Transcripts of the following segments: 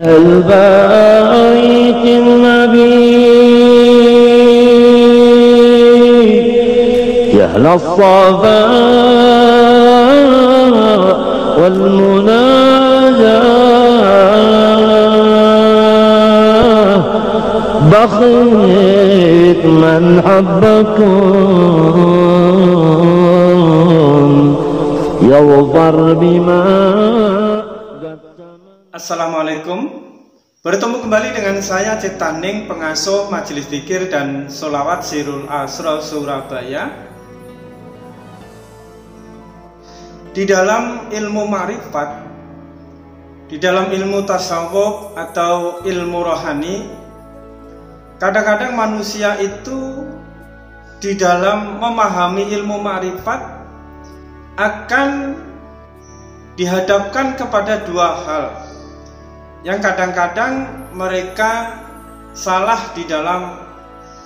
البيت النبي يا أهل الصفاء والمناجاة بخيت من حبكم يظفر بما. Assalamualaikum. Bertemu kembali dengan saya Ciptaning, pengasuh Majelis Dzikir dan Sholawat Sirul Asrar Surabaya. Di dalam ilmu ma'rifat, di dalam ilmu tasawuf atau ilmu rohani, kadang-kadang manusia itu di dalam memahami ilmu ma'rifat akan dihadapkan kepada dua hal yang kadang-kadang mereka salah di dalam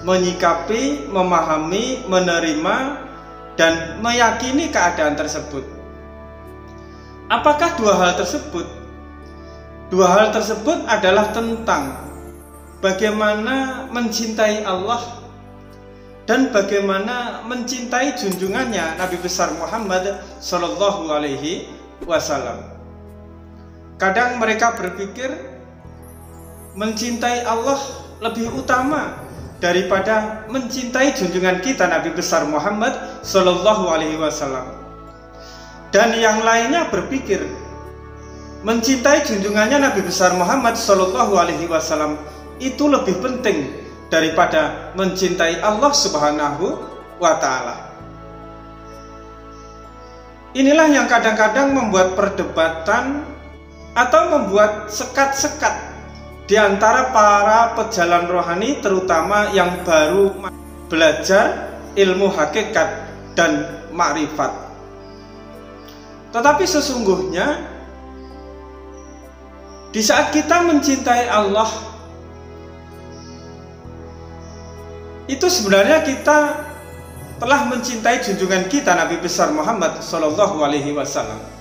menyikapi, memahami, menerima, dan meyakini keadaan tersebut. Apakah dua hal tersebut? Dua hal tersebut adalah tentang bagaimana mencintai Allah dan bagaimana mencintai junjungannya Nabi besar Muhammad Sallallahu Alaihi Wasallam. Kadang mereka berpikir mencintai Allah lebih utama daripada mencintai junjungan kita Nabi besar Muhammad Sallallahu Alaihi Wasallam. Dan yang lainnya berpikir mencintai junjungannya Nabi besar Muhammad Sallallahu Alaihi Wasallam itu lebih penting daripada mencintai Allah Subhanahu wa Ta'ala. Inilah yang kadang-kadang membuat perdebatan atau membuat sekat-sekat di antara para pejalan rohani, terutama yang baru belajar ilmu hakikat dan makrifat. Tetapi sesungguhnya di saat kita mencintai Allah, itu sebenarnya kita telah mencintai junjungan kita Nabi besar Muhammad Sallallahu Alaihi Wasallam.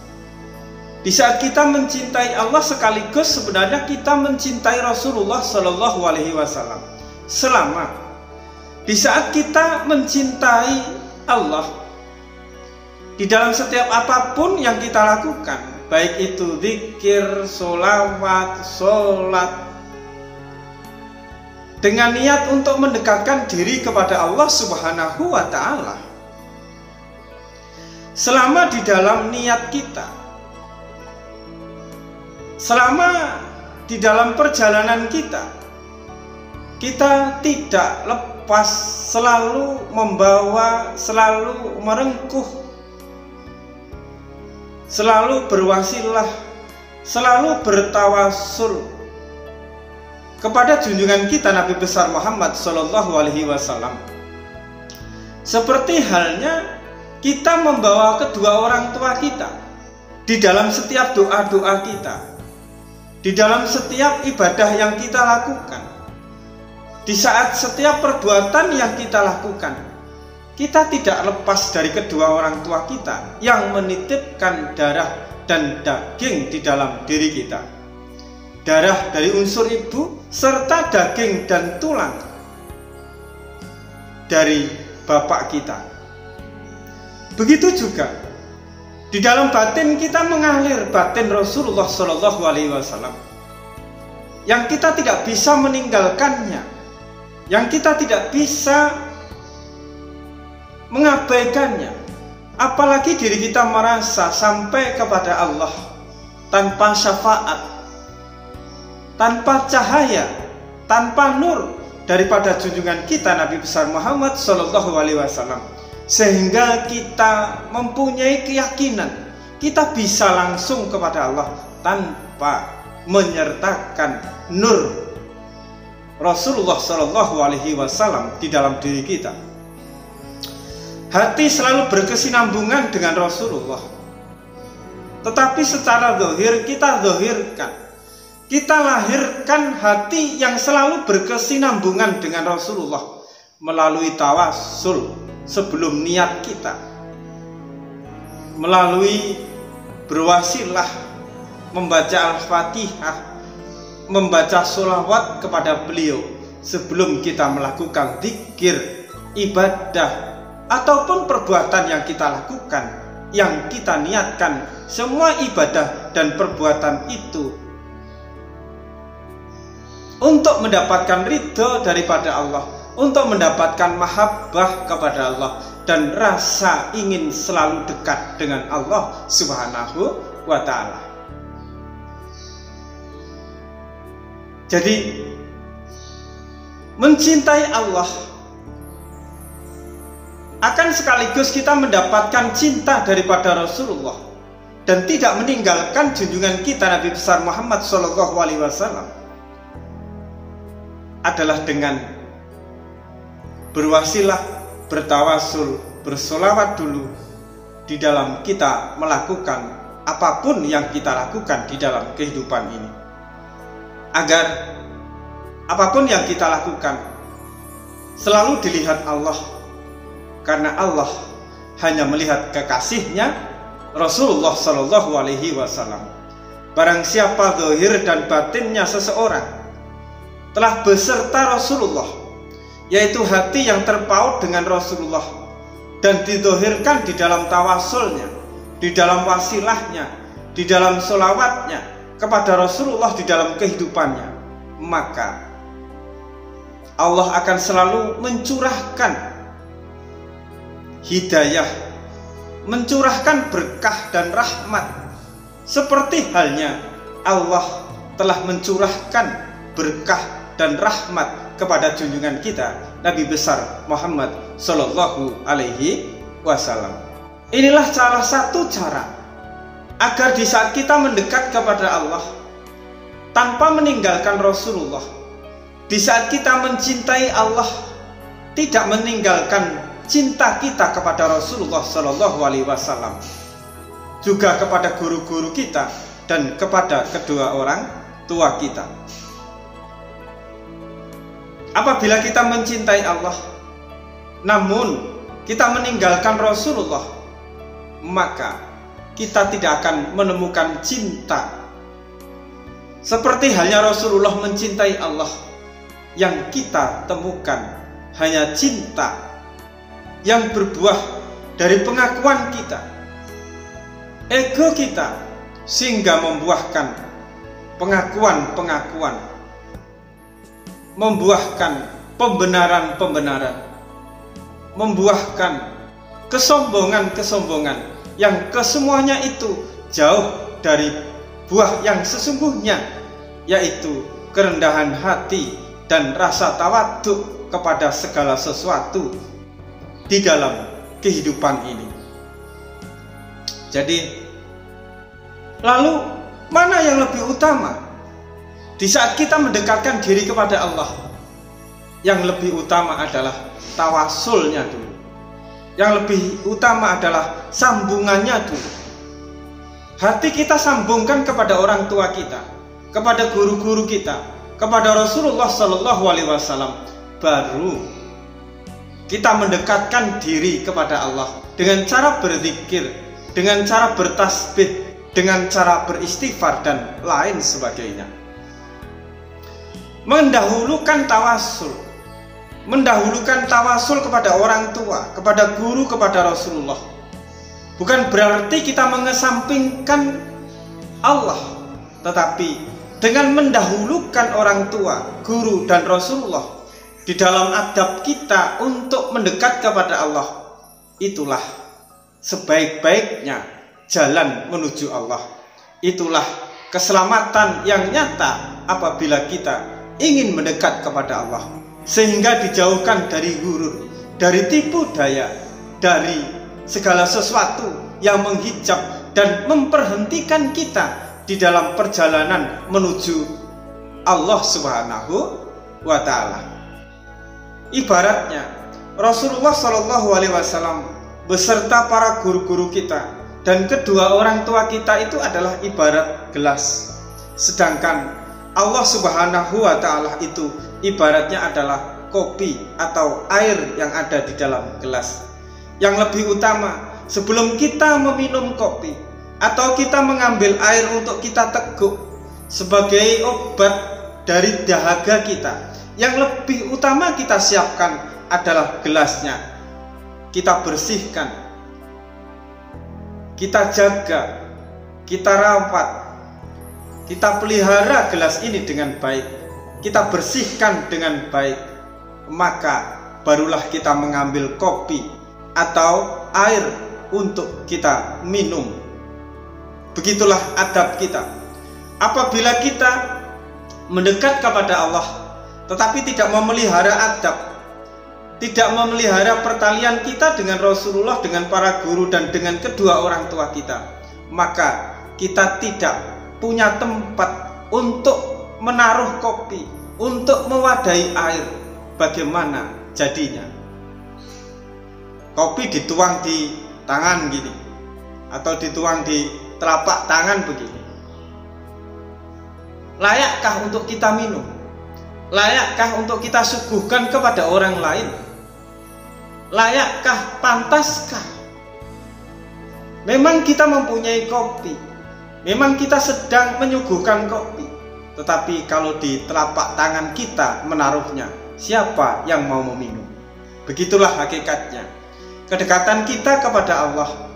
Di saat kita mencintai Allah, sekaligus sebenarnya kita mencintai Rasulullah Sallallahu Alaihi Wasallam. Selama di saat kita mencintai Allah, di dalam setiap apapun yang kita lakukan, baik itu zikir, sholawat, sholat, dengan niat untuk mendekatkan diri kepada Allah Subhanahu wa Ta'ala, selama di dalam niat kita, selama di dalam perjalanan kita tidak lepas selalu membawa, selalu merengkuh, selalu berwasilah, selalu bertawasul kepada junjungan kita Nabi besar Muhammad Sallallahu Alaihi Wasallam. Seperti halnya kita membawa kedua orang tua kita di dalam setiap doa-doa kita, di dalam setiap ibadah yang kita lakukan, di saat setiap perbuatan yang kita lakukan, kita tidak lepas dari kedua orang tua kita yang menitipkan darah dan daging di dalam diri kita. Darah dari unsur ibu serta daging dan tulang dari bapak kita. Begitu juga di dalam batin kita mengalir batin Rasulullah Sallallahu Alaihi Wasallam, yang kita tidak bisa meninggalkannya, yang kita tidak bisa mengabaikannya. Apalagi diri kita merasa sampai kepada Allah tanpa syafaat, tanpa cahaya, tanpa nur daripada junjungan kita Nabi besar Muhammad Sallallahu Alaihi Wasallam, sehingga kita mempunyai keyakinan kita bisa langsung kepada Allah tanpa menyertakan nur Rasulullah Sallallahu Alaihi Wasallam di dalam diri kita. Hati selalu berkesinambungan dengan Rasulullah, tetapi secara zahir kita zahirkan, kita lahirkan hati yang selalu berkesinambungan dengan Rasulullah melalui tawasul sebelum niat kita, melalui berwasilah membaca Al-Fatihah, membaca sholawat kepada beliau sebelum kita melakukan zikir, ibadah, ataupun perbuatan yang kita lakukan, yang kita niatkan. Semua ibadah dan perbuatan itu untuk mendapatkan ridho daripada Allah, untuk mendapatkan mahabbah kepada Allah, dan rasa ingin selalu dekat dengan Allah Subhanahu wa ta'ala. Jadi mencintai Allah akan sekaligus kita mendapatkan cinta daripada Rasulullah, dan tidak meninggalkan junjungan kita Nabi besar Muhammad SAW adalah dengan berwasilah, bertawasul, bersolawat dulu di dalam kita melakukan apapun yang kita lakukan di dalam kehidupan ini, agar apapun yang kita lakukan selalu dilihat Allah, karena Allah hanya melihat kekasihnya Rasulullah Shallallahu Alaihi Wasallam. Barang siapa zahir dan batinnya seseorang telah beserta Rasulullah, yaitu hati yang terpaut dengan Rasulullah dan didohirkan di dalam tawasulnya, di dalam wasilahnya, di dalam solawatnya kepada Rasulullah di dalam kehidupannya, maka Allah akan selalu mencurahkan hidayah, mencurahkan berkah dan rahmat, seperti halnya Allah telah mencurahkan berkah dan rahmat kepada junjungan kita Nabi besar Muhammad Sallallahu Alaihi Wasallam. Inilah salah satu cara agar di saat kita mendekat kepada Allah tanpa meninggalkan Rasulullah, di saat kita mencintai Allah tidak meninggalkan cinta kita kepada Rasulullah Sallallahu Alaihi Wasallam, juga kepada guru-guru kita dan kepada kedua orang tua kita. Apabila kita mencintai Allah namun kita meninggalkan Rasulullah, maka kita tidak akan menemukan cinta seperti halnya Rasulullah mencintai Allah. Yang kita temukan hanya cinta yang berbuah dari pengakuan kita, ego kita, sehingga membuahkan pengakuan-pengakuan, membuahkan pembenaran-pembenaran, membuahkan kesombongan-kesombongan yang kesemuanya itu jauh dari buah yang sesungguhnya, yaitu kerendahan hati dan rasa tawadhu kepada segala sesuatu di dalam kehidupan ini. Jadi, lalu mana yang lebih utama di saat kita mendekatkan diri kepada Allah? Yang lebih utama adalah tawasulnya dulu. Yang lebih utama adalah sambungannya dulu. Hati kita sambungkan kepada orang tua kita, kepada guru-guru kita, kepada Rasulullah Sallallahu Alaihi Wasallam, baru kita mendekatkan diri kepada Allah dengan cara berzikir, dengan cara bertasbih, dengan cara beristighfar dan lain sebagainya. Mendahulukan tawasul kepada orang tua, kepada guru, kepada Rasulullah, bukan berarti kita mengesampingkan Allah, tetapi dengan mendahulukan orang tua, guru, dan Rasulullah di dalam adab kita untuk mendekat kepada Allah, itulah sebaik-baiknya jalan menuju Allah. Itulah keselamatan yang nyata apabila kita ingin mendekat kepada Allah, sehingga dijauhkan dari gurur, dari tipu daya, dari segala sesuatu yang menghijab dan memperhentikan kita di dalam perjalanan menuju Allah Subhanahu wa ta'ala. Ibaratnya Rasulullah Shallallahu Alaihi Wasallam beserta para guru-guru kita dan kedua orang tua kita itu adalah ibarat gelas, sedangkan Allah Subhanahu wa ta'ala itu ibaratnya adalah kopi atau air yang ada di dalam gelas. Yang lebih utama, sebelum kita meminum kopi atau kita mengambil air untuk kita teguk sebagai obat dari dahaga kita. Yang lebih utama kita siapkan adalah gelasnya. Kita bersihkan, kita jaga, kita rawat, kita pelihara gelas ini dengan baik, kita bersihkan dengan baik, maka barulah kita mengambil kopi atau air untuk kita minum. Begitulah adab kita. Apabila kita mendekat kepada Allah tetapi tidak memelihara adab, tidak memelihara pertalian kita dengan Rasulullah, dengan para guru, dan dengan kedua orang tua kita, maka kita tidak punya tempat untuk menaruh kopi, untuk mewadahi air. Bagaimana jadinya? Kopi dituang di tangan gini, atau dituang di telapak tangan begini. Layakkah untuk kita minum? Layakkah untuk kita suguhkan kepada orang lain? Layakkah, pantaskah? Memang kita mempunyai kopi, memang kita sedang menyuguhkan kopi, tetapi kalau di telapak tangan kita menaruhnya, siapa yang mau meminum? Begitulah hakikatnya. Kedekatan kita kepada Allah,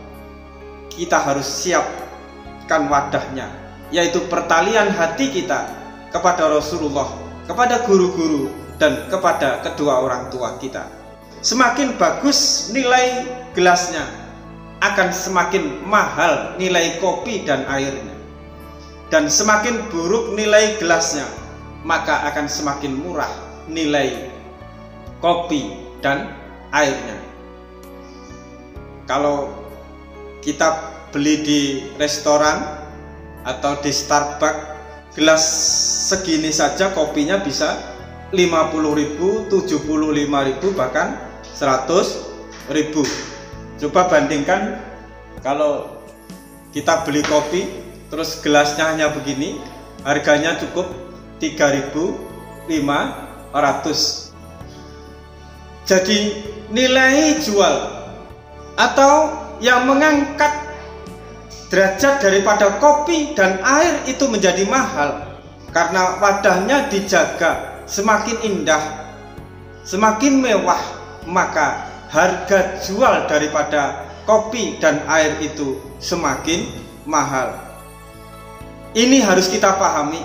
kita harus siapkan wadahnya, yaitu pertalian hati kita kepada Rasulullah, kepada guru-guru, dan kepada kedua orang tua kita. Semakin bagus nilai gelasnya, akan semakin mahal nilai kopi dan airnya. Dan semakin buruk nilai gelasnya, maka akan semakin murah nilai kopi dan airnya. Kalau kita beli di restoran atau di Starbucks, gelas segini saja kopinya bisa 50.000, 75.000, bahkan 100.000. Coba bandingkan kalau kita beli kopi terus gelasnya hanya begini, harganya cukup 3.500. Jadi nilai jual atau yang mengangkat derajat daripada kopi dan air itu menjadi mahal karena wadahnya dijaga, semakin indah, semakin mewah, maka harga jual daripada kopi dan air itu semakin mahal. Ini harus kita pahami.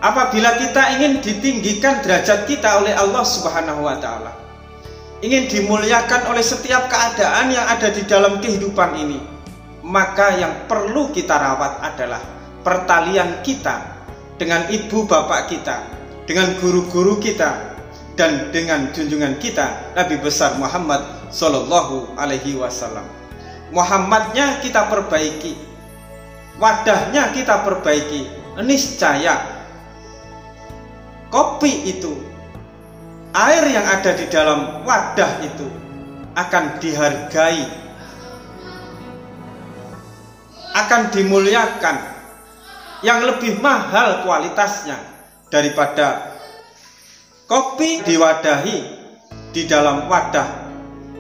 Apabila kita ingin ditinggikan derajat kita oleh Allah Subhanahu wa Ta'ala, ingin dimuliakan oleh setiap keadaan yang ada di dalam kehidupan ini, maka yang perlu kita rawat adalah pertalian kita dengan ibu bapak kita, dengan guru-guru kita, dan dengan junjungan kita Nabi besar Muhammad Sallallahu Alaihi Wasallam. Muhammadnya kita perbaiki, wadahnya kita perbaiki, niscaya kopi itu, air yang ada di dalam wadah itu akan dihargai, akan dimuliakan, yang lebih mahal kualitasnya daripada kopi diwadahi di dalam wadah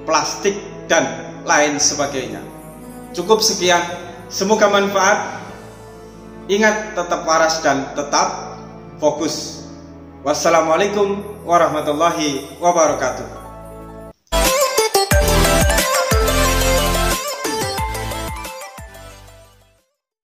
plastik dan lain sebagainya. Cukup sekian, semoga manfaat. Ingat, tetap waras dan tetap fokus. Wassalamualaikum warahmatullahi wabarakatuh.